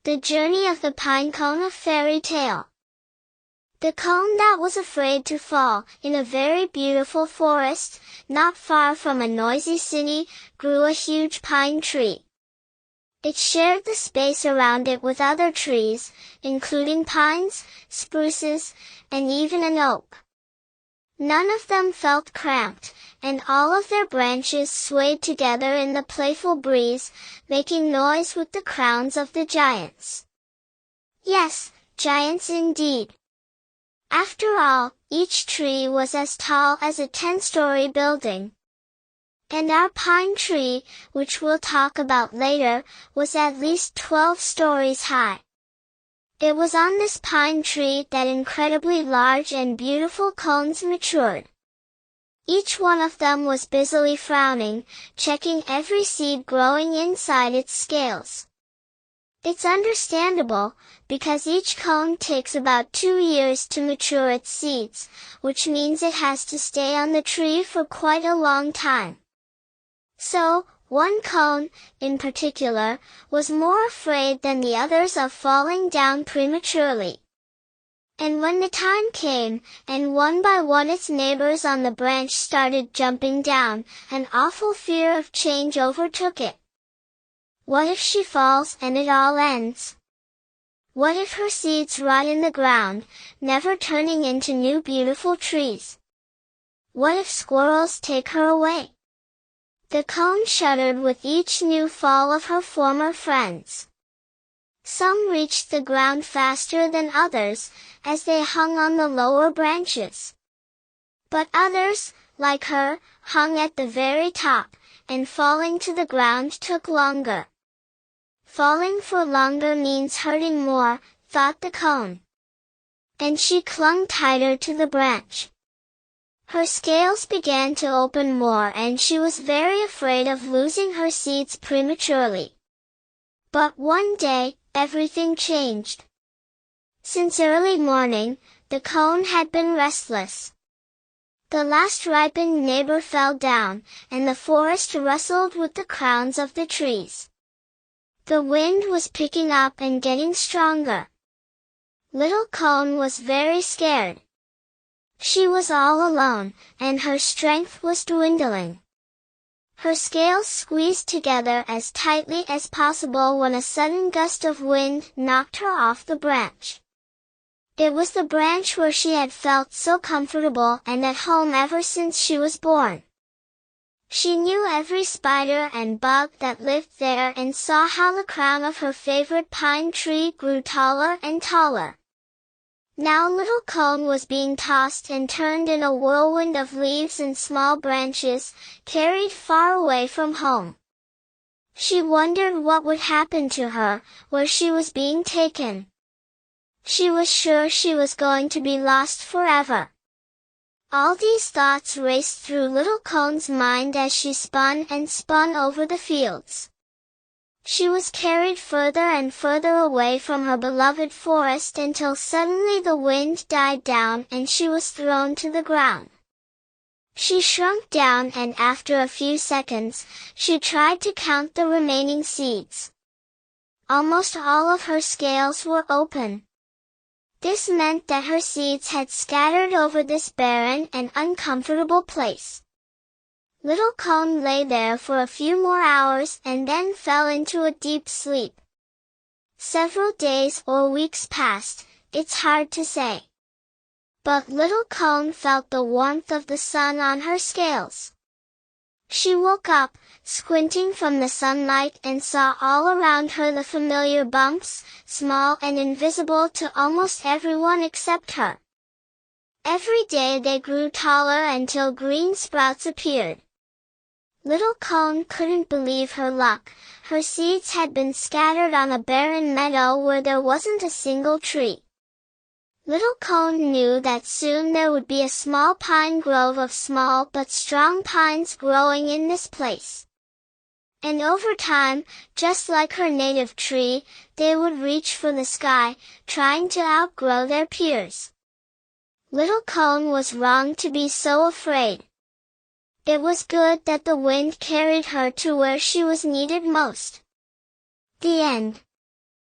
The Journey of the Pinecone, a fairy tale. The cone that was afraid to fall, in a very beautiful forest, not far from a noisy city, grew a huge pine tree. It shared the space around it with other trees, including pines, spruces, and even an oak. None of them felt cramped, and all of their branches swayed together in the playful breeze, making noise with the crowns of the giants. Yes, giants indeed. After all, each tree was as tall as a 10-story building. And our pine tree, which we'll talk about later, was at least 12 stories high. It was on this pine tree that incredibly large and beautiful cones matured. Each one of them was busily frowning, checking every seed growing inside its scales. It's understandable, because each cone takes about 2 years to mature its seeds, which means it has to stay on the tree for quite a long time. So, one cone, in particular, was more afraid than the others of falling down prematurely. And when the time came, and one by one its neighbors on the branch started jumping down, an awful fear of change overtook it. What if she falls and it all ends? What if her seeds rot in the ground, never turning into new beautiful trees? What if squirrels take her away? The cone shuddered with each new fall of her former friends. Some reached the ground faster than others, as they hung on the lower branches. But others, like her, hung at the very top, and falling to the ground took longer. Falling for longer means hurting more, thought the cone. And she clung tighter to the branch. Her scales began to open more and she was very afraid of losing her seeds prematurely. But one day, everything changed. Since early morning, the cone had been restless. The last ripened neighbor fell down, and the forest rustled with the crowns of the trees. The wind was picking up and getting stronger. Little Cone was very scared. She was all alone, and her strength was dwindling. Her scales squeezed together as tightly as possible when a sudden gust of wind knocked her off the branch. It was the branch where she had felt so comfortable and at home ever since she was born. She knew every spider and bug that lived there and saw how the crown of her favorite pine tree grew taller and taller. Now Little Cone was being tossed and turned in a whirlwind of leaves and small branches, carried far away from home. She wondered what would happen to her, where she was being taken. She was sure she was going to be lost forever. All these thoughts raced through Little Cone's mind as she spun and spun over the fields. She was carried further and further away from her beloved forest until suddenly the wind died down and she was thrown to the ground. She shrunk down and after a few seconds, she tried to count the remaining seeds. Almost all of her scales were open. This meant that her seeds had scattered over this barren and uncomfortable place. Little Cone lay there for a few more hours and then fell into a deep sleep. Several days or weeks passed, it's hard to say. But Little Cone felt the warmth of the sun on her scales. She woke up, squinting from the sunlight and saw all around her the familiar bumps, small and invisible to almost everyone except her. Every day they grew taller until green sprouts appeared. Little Cone couldn't believe her luck. Her seeds had been scattered on a barren meadow where there wasn't a single tree. Little Cone knew that soon there would be a small pine grove of small but strong pines growing in this place. And over time, just like her native tree, they would reach for the sky, trying to outgrow their peers. Little Cone was wrong to be so afraid. It was good that the wind carried her to where she was needed most. The end.